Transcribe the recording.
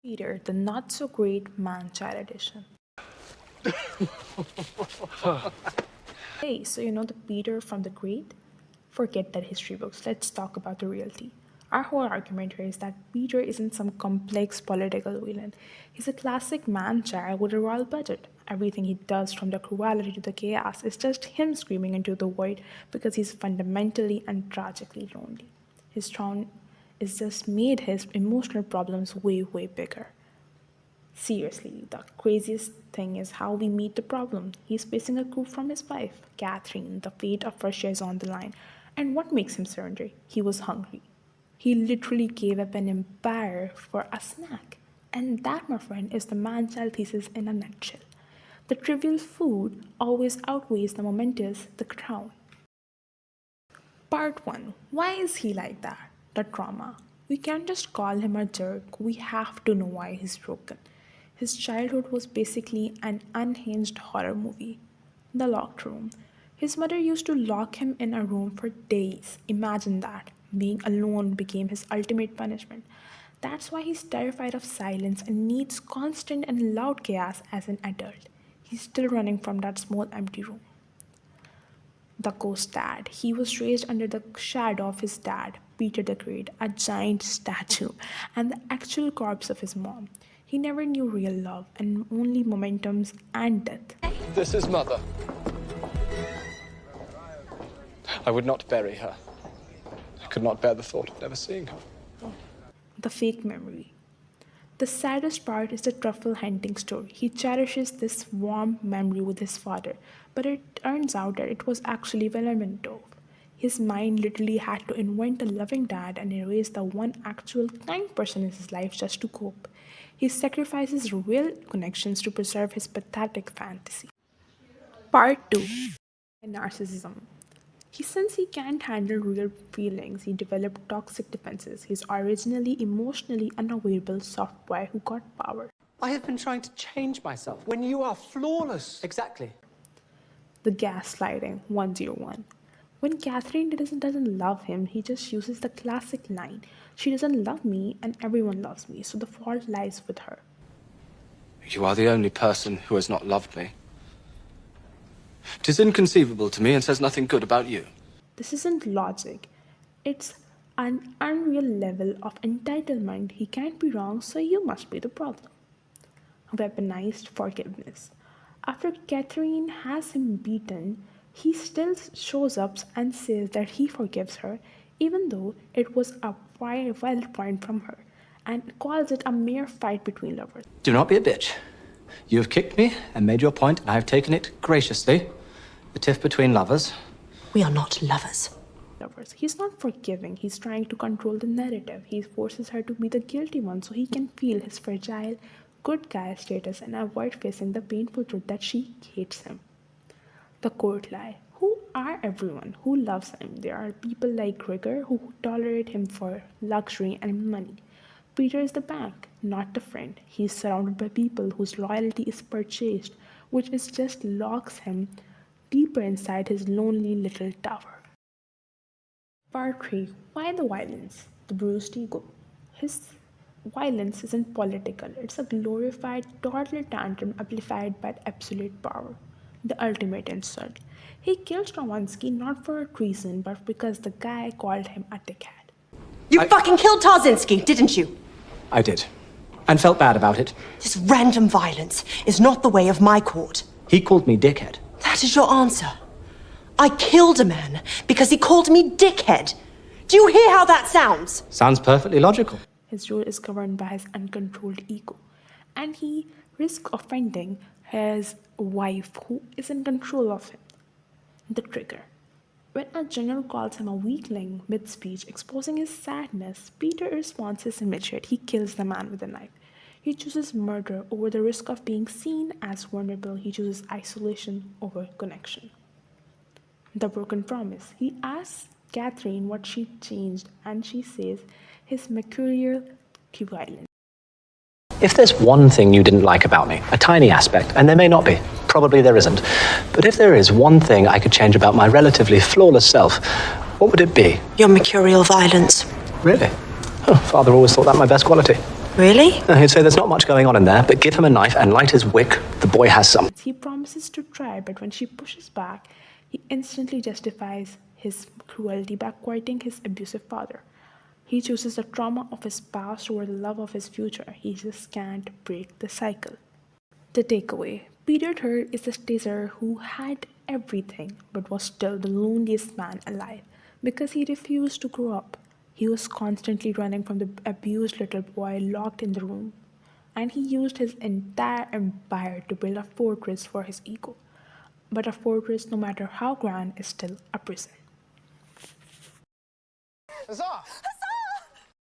Peter, the not so great man-child edition. Hey, so you know the Peter from the Great? Forget that history books. Let's talk about the reality. Our whole argument here is that Peter isn't some complex political villain. He's a classic man-child with a royal budget. Everything he does, from the cruelty to the chaos, is just him screaming into the void because he's fundamentally and tragically lonely. His trauma is just made his emotional problems way, way bigger. Seriously, the craziest thing is how we meet the problem. He's facing a coup from his wife, Catherine. The fate of Russia is on the line. And what makes him surrender? He was hungry. He literally gave up an empire for a snack. And that, my friend, is the man-child thesis in a nutshell. The trivial food always outweighs the momentous, the crown. Part 1. Why is he like that? The trauma. We can't just call him a jerk, we have to know why he's broken. His childhood was basically an unhinged horror movie. The locked room. His mother used to lock him in a room for days. Imagine that. Being alone became his ultimate punishment. That's why he's terrified of silence and needs constant and loud chaos as an adult. He's still running from that small empty room. The ghost dad. He was raised under the shadow of his dad, Peter the Great, a giant statue, and the actual corpse of his mom. He never knew real love and only momentums and death. This is Mother. I would not bury her. I could not bear the thought of never seeing her. The fake memory. The saddest part is the truffle hunting story. He cherishes this warm memory with his father, but it turns out that it was actually Vellemanov. His mind literally had to invent a loving dad and erase the one actual kind person in his life just to cope. He sacrifices real connections to preserve his pathetic fantasy. Part 2. Narcissism. Since he can't handle real feelings, he developed toxic defenses. He's originally emotionally unavailable soft boy who got power. I have been trying to change myself when you are flawless. Exactly. The gaslighting 101. When Catherine doesn't love him, he just uses the classic line, "She doesn't love me and everyone loves me, so the fault lies with her." You are the only person who has not loved me. 'Tis inconceivable to me and says nothing good about you. This isn't logic. It's an unreal level of entitlement. He can't be wrong, so you must be the problem. Weaponized forgiveness. After Catherine has him beaten, he still shows up and says that he forgives her, even though it was a wild point from her, and calls it a mere fight between lovers. Do not be a bitch. You have kicked me and made your point, and I have taken it graciously. The tiff between lovers. We are not lovers. He's not forgiving, he's trying to control the narrative. He forces her to be the guilty one so he can feel his fragile, good guy status and avoid facing the painful truth that she hates him. The court lie. Who are everyone who loves him? There are people like Grigor who tolerate him for luxury and money. Peter is the bank, not the friend. He is surrounded by people whose loyalty is purchased, which is just locks him deeper inside his lonely little tower. Part 3. Why the violence? The bruised ego. His violence isn't political, it's a glorified toddler tantrum amplified by absolute power. The ultimate insult. He killed Stravinsky not for a treason, but because the guy called him a dickhead. You fucking killed Tarzinski, didn't you? I did. And felt bad about it. This random violence is not the way of my court. He called me dickhead. That is your answer. I killed a man because he called me dickhead. Do you hear how that sounds? Sounds perfectly logical. His role is governed by his uncontrolled ego, and he risks offending his wife who is in control of him. The trigger. When a general calls him a weakling mid-speech, exposing his sadness, Peter's response is immediate. He kills the man with a knife. He chooses murder over the risk of being seen as vulnerable. He chooses isolation over connection. The broken promise. He asks Catherine what she changed, and she says his mercurial violence. If there's one thing you didn't like about me, a tiny aspect, and there may not be, probably there isn't, but if there is one thing I could change about my relatively flawless self, what would it be? Your mercurial violence. Really? Oh, Father always thought that my best quality. Really? He'd say there's not much going on in there, but give him a knife and light his wick. The boy has some. He promises to try, but when she pushes back, he instantly justifies his cruelty by quieting his abusive father. He chooses the trauma of his past over the love of his future. He just can't break the cycle. The takeaway: Peter III is the Tsar who had everything but was still the loneliest man alive because he refused to grow up. He was constantly running from the abused little boy locked in the room, and he used his entire empire to build a fortress for his ego. But a fortress, no matter how grand, is still a prison. Tsar!